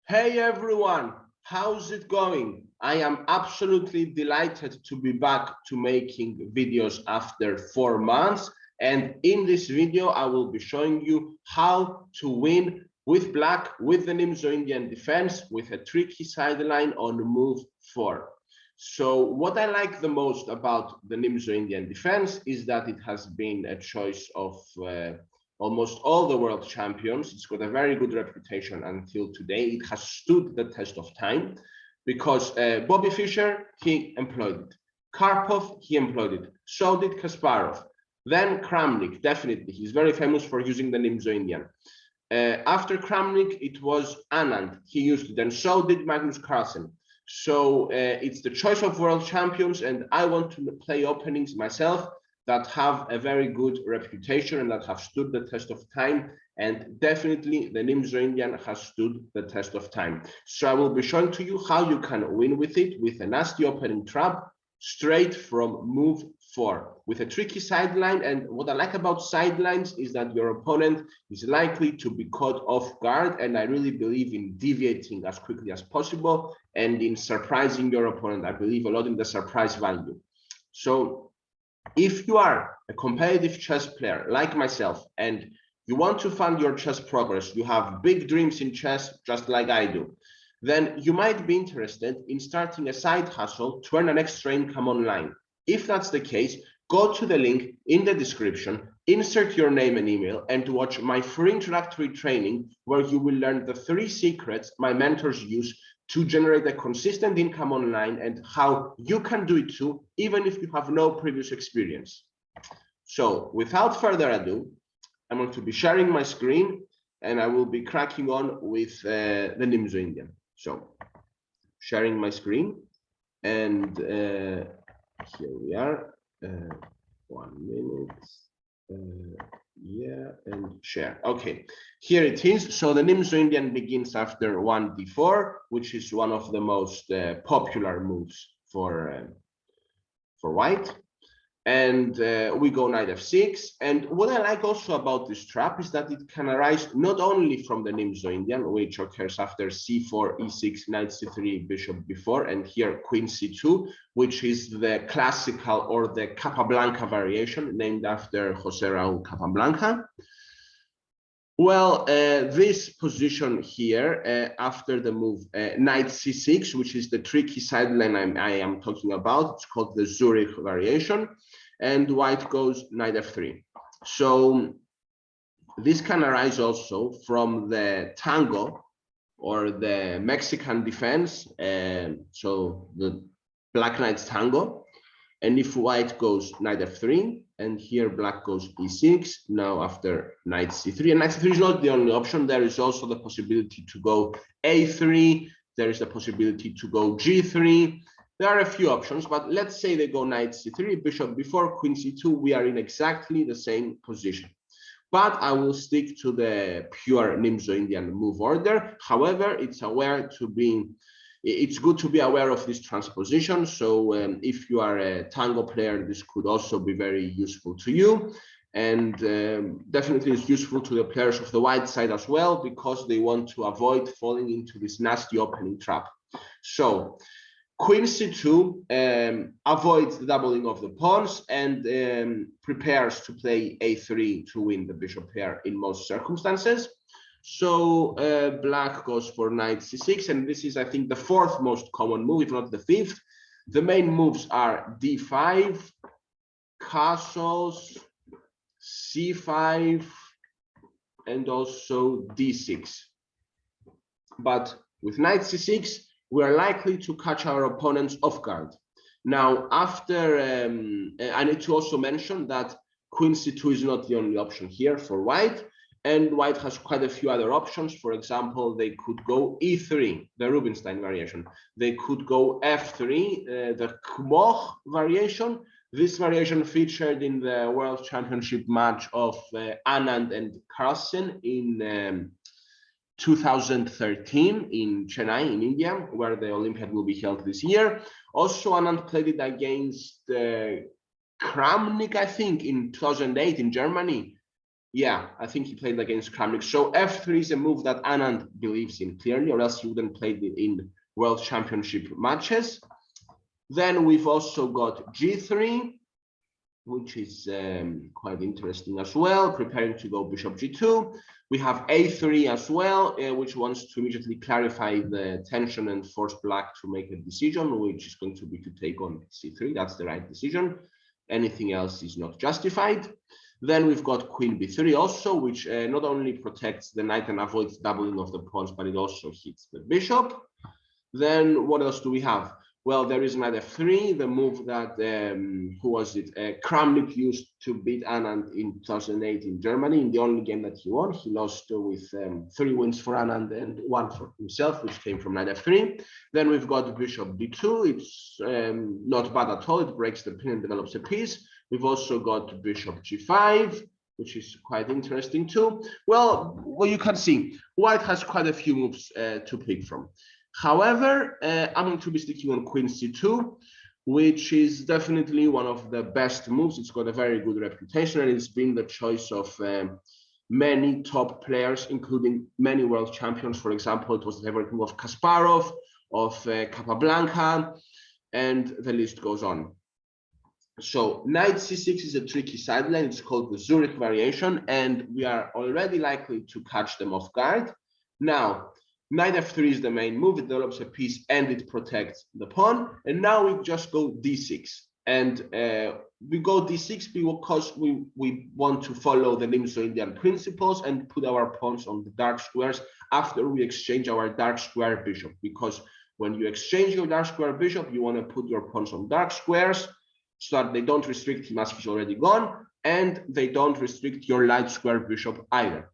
Hey everyone, how's it going? I am absolutely delighted to be back to making videos after 4 months. And in this video, I will be showing you how to win with black with the Nimzo-Indian Defense with a tricky sideline on move 4. So what I like the most about the Nimzo-Indian Defense is that it has been a choice of almost all the world champions. It's got a very good reputation until today. It has stood the test of time because Bobby Fischer, he employed it. Karpov, he employed it. So did Kasparov. Then Kramnik, definitely. He's very famous for using the Nimzo-Indian. After Kramnik, it was Anand. He used it, and so did Magnus Carlsen. So it's the choice of world champions, and I want to play openings myself that have a very good reputation and that have stood the test of time. And definitely the Nimzo-Indian has stood the test of time. So I will be showing to you how you can win with it with a nasty opening trap straight from move 4 with a tricky sideline. And what I like about sidelines is that your opponent is likely to be caught off guard. And I really believe in deviating as quickly as possible and in surprising your opponent. I believe a lot in the surprise value. So if you are a competitive chess player like myself and you want to fund your chess progress, you have big dreams in chess just like I do, then you might be interested in starting a side hustle to earn an extra income online. If that's the case, go to the link in the description, insert your name and email, and watch my free introductory training where you will learn the 3 secrets my mentors use to generate a consistent income online and how you can do it too, even if you have no previous experience. So without further ado, I'm going to be sharing my screen and I will be cracking on with the Nimzo-Indian. So sharing my screen, and here we are. 1 minute. Yeah, and share. Okay, here it is. So the Nimzo-Indian begins after 1d4, which is one of the most popular moves for white. And we go knight f6. And what I like also about this trap is that it can arise not only from the Nimzo-Indian, which occurs after c4, e6, knight c3, bishop b4, and here queen c2, which is the classical or the Capablanca variation named after Jose Raul Capablanca. Well, this position here after the move knight c6, which is the tricky sideline I am talking about, it's called the Zurich Variation, and white goes knight f3. So this can arise also from the tango or the Mexican defense, so the black knight's tango. And if white goes knight f3, and here black goes e6, now after knight c3, and knight c3 is not the only option. There is also the possibility to go a3. There is the possibility to go g3. There are a few options, but let's say they go knight c3, bishop b4, queen c2. We are in exactly the same position. But I will stick to the pure Nimzo-Indian move order. However, it's good to be aware of this transposition. So if you are a tango player, this could also be very useful to you. And definitely it's useful to the players of the white side as well, because they want to avoid falling into this nasty opening trap. So queen c2 avoids the doubling of the pawns and prepares to play a3 to win the bishop pair in most circumstances. So black goes for knight c6, and this is, I think, the 4th most common move, if not the 5th. The main moves are d5, castles, c5, and also d6. But with knight c6, we are likely to catch our opponents off guard. Now, after, I need to also mention that queen c2 is not the only option here for white. And white has quite a few other options. For example, they could go e3, the Rubinstein variation. They could go f3, the Kmoch variation. This variation featured in the World Championship match of Anand and Carlsen in 2013 in Chennai, in India, where the Olympiad will be held this year. Also, Anand played it against Kramnik, I think, in 2008 in Germany. Yeah, I think he played against Kramnik. So f3 is a move that Anand believes in clearly, or else he wouldn't play it in World Championship matches. Then we've also got g3, which is quite interesting as well, preparing to go bishop g2. We have a3 as well, which wants to immediately clarify the tension and force black to make a decision, which is going to be to take on c3. That's the right decision. Anything else is not justified. Then we've got queen b3 also, which not only protects the knight and avoids doubling of the pawns, but it also hits the bishop. Then what else do we have? Well, there is knight f3, the move that, who was it? Kramnik used to beat Anand in 2008 in Germany, in the only game that he won. He lost with 3 wins for Anand and 1 for himself, which came from knight f3. Then we've got bishop d2. It's not bad at all. It breaks the pin and develops a piece. We've also got bishop g5, which is quite interesting too. Well, you can see, white has quite a few moves to pick from. However, I'm going to be sticking on queen c2, which is definitely one of the best moves. It's got a very good reputation, and it's been the choice of many top players, including many world champions. For example, it was the favorite move of Kasparov, of Capablanca, and the list goes on. So knight c6 is a tricky sideline. It's called the Zurich Variation, and we are already likely to catch them off guard. Now, knight f3 is the main move. It develops a piece and it protects the pawn. And now we just go d6. And we go d6 because we want to follow the Nimzo-Indian principles and put our pawns on the dark squares after we exchange our dark square bishop. Because when you exchange your dark square bishop, you want to put your pawns on dark squares so that they don't restrict him as he's already gone, and they don't restrict your light square bishop either.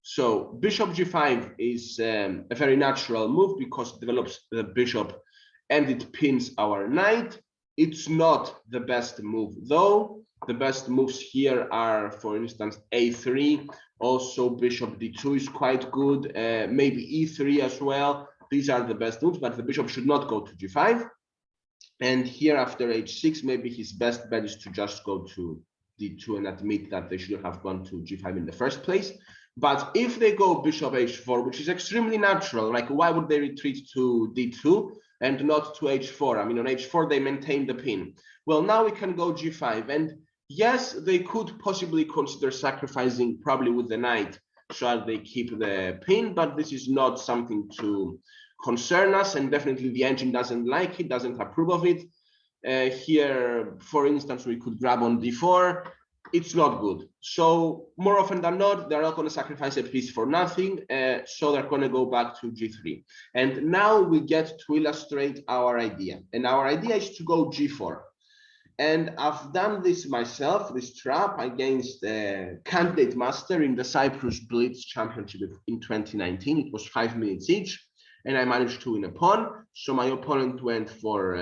So bishop g5 is a very natural move because it develops the bishop and it pins our knight. It's not the best move though. The best moves here are, for instance, a3. Also bishop d2 is quite good. Maybe e3 as well. These are the best moves, but the bishop should not go to g5. And here after h6, maybe his best bet is to just go to d2 and admit that they should have gone to g5 in the first place. But if they go bishop h4, which is extremely natural, like why would they retreat to d2 and not to h4? I mean, on h4, they maintain the pin. Well, now we can go g5. And yes, they could possibly consider sacrificing probably with the knight so that they keep the pin, but this is not something to concern us. And definitely the engine doesn't like it, doesn't approve of it. Here, for instance, we could grab on d4. It's not good. So more often than not, they're not going to sacrifice a piece for nothing. So they're going to go back to g3. And now we get to illustrate our idea. And our idea is to go g4. And I've done this myself, this trap, against a candidate master in the Cyprus Blitz Championship in 2019. It was 5 minutes each. And I managed to win a pawn. So my opponent went for,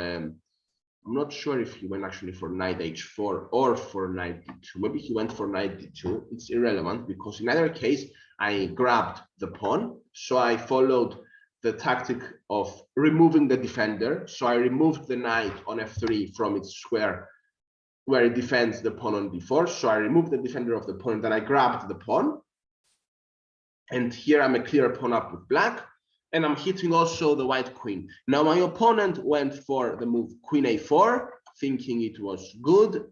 I'm not sure if he went actually for knight h4 or for knight d2. Maybe he went for knight d2. It's irrelevant because in either case, I grabbed the pawn. So I followed the tactic of removing the defender. So I removed the knight on f3 from its square where it defends the pawn on d4. So I removed the defender of the pawn, and then I grabbed the pawn. And here I'm a clear pawn up with black. And I'm hitting also the white queen. Now my opponent went for the move queen a4, thinking it was good,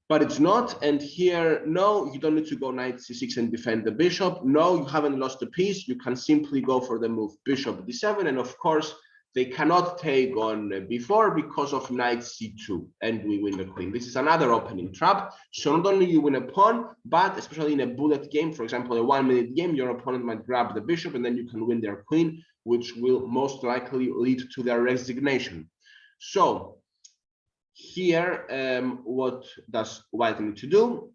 but it's not. And here, no, you don't need to go knight c6 and defend the bishop. No, you haven't lost a piece. You can simply go for the move bishop d7. And of course, they cannot take on b4 because of knight c2, and we win the queen. This is another opening trap. So not only you win a pawn, but especially in a bullet game, for example, a 1 minute game, your opponent might grab the bishop and then you can win their queen, which will most likely lead to their resignation. So here, what does white need to do?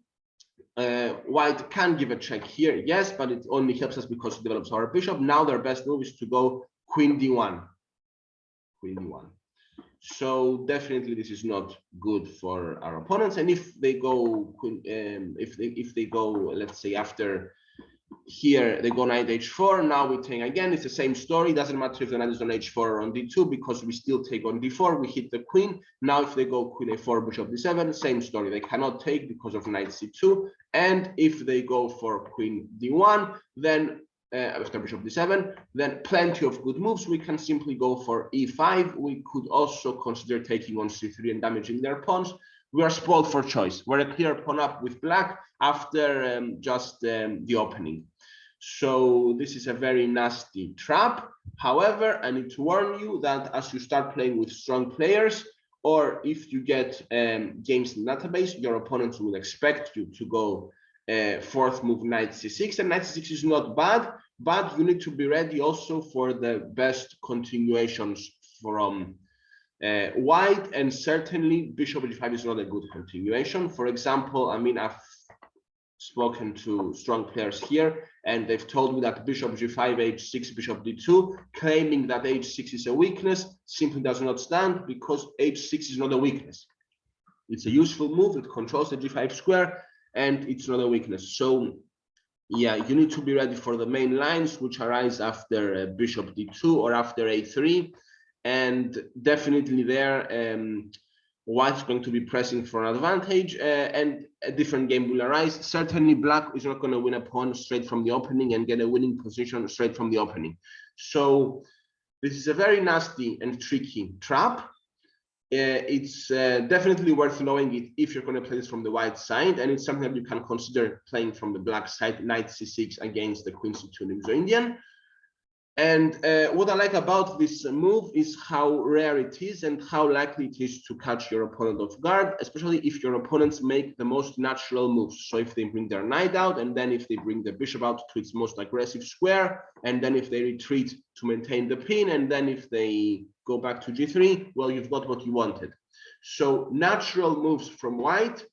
White can give a check here, yes, but it only helps us because it develops our bishop. Now their best move is to go queen d1. Queen d1. So definitely this is not good for our opponents. And if they go, if they go, let's say after Here they go knight h4. Now we take again. It's the same story. Doesn't matter if the knight is on h4 or on d2 because we still take on d4. We hit the queen. Now if they go queen a4, bishop d7, same story. They cannot take because of knight c2. And if they go for queen d1, then after bishop d7, then plenty of good moves. We can simply go for e5. We could also consider taking on c3 and damaging their pawns. We are spoiled for choice. We're a clear pawn up with black after just the opening. So this is a very nasty trap. However, I need to warn you that as you start playing with strong players, or if you get games in the database, your opponents will expect you to go fourth move knight c6, and knight c6 is not bad, but you need to be ready also for the best continuations from white, and certainly bishop g5 is not a good continuation. For example, I mean, I've spoken to strong players here, and they've told me that bishop g5, h6, bishop d2, claiming that h6 is a weakness, simply does not stand because h6 is not a weakness. It's a useful move. It controls the g5 square, and it's not a weakness. So yeah, you need to be ready for the main lines which arise after bishop d2 or after a3, and definitely there white is going to be pressing for an advantage, and a different game will arise. Certainly black is not going to win a pawn straight from the opening and get a winning position straight from the opening. So this is a very nasty and tricky trap. It's definitely worth knowing it if you're going to play this from the white side, and it's something that you can consider playing from the black side, knight c6 against the queen c2 Nimzo-Indian. And what I like about this move is how rare it is and how likely it is to catch your opponent off guard, especially if your opponents make the most natural moves. So if they bring their knight out, and then if they bring the bishop out to its most aggressive square, and then if they retreat to maintain the pin, and then if they go back to g3, well, you've got what you wanted. So natural moves from white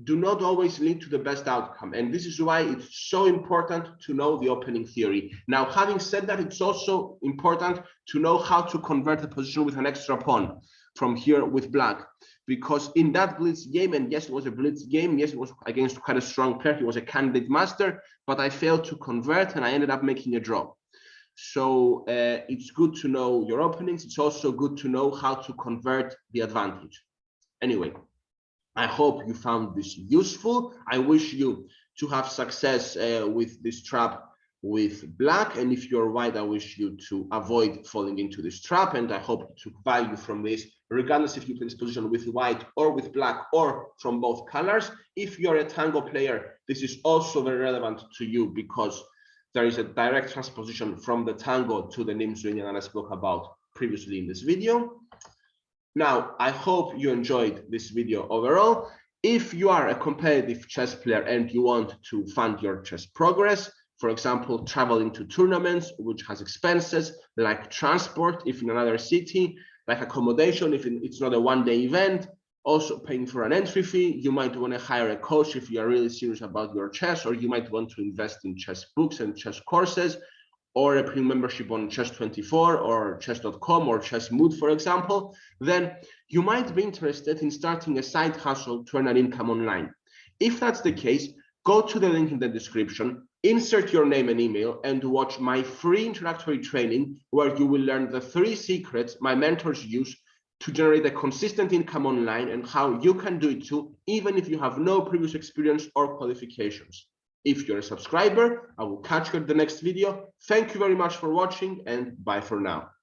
do not always lead to the best outcome, and this is why it's so important to know the opening theory. Now, having said that, it's also important to know how to convert a position with an extra pawn from here with black, because in that blitz game, and yes, it was a blitz game, yes, it was against quite a strong player, he was a candidate master, but I failed to convert and I ended up making a draw. So it's good to know your openings. It's also good to know how to convert the advantage. Anyway, I hope you found this useful. I wish you to have success with this trap with black, and if you're white, I wish you to avoid falling into this trap, and I hope you took value from this, regardless if you play this position with white or with black or from both colors. If you're a tango player, this is also very relevant to you because there is a direct transposition from the tango to the Nimzo-Indian that I spoke about previously in this video. Now, I hope you enjoyed this video overall. If you are a competitive chess player and you want to fund your chess progress, for example, traveling to tournaments, which has expenses like transport if in another city, like accommodation if it's not a one-day event, also paying for an entry fee, you might want to hire a coach if you are really serious about your chess, or you might want to invest in chess books and chess courses, or a premium membership on Chess24 or Chess.com or Chessmood, for example, then you might be interested in starting a side hustle to earn an income online. If that's the case, go to the link in the description, insert your name and email, and watch my free introductory training where you will learn the 3 secrets my mentors use to generate a consistent income online and how you can do it too, even if you have no previous experience or qualifications. If you're a subscriber, I will catch you at the next video. Thank you very much for watching, and bye for now.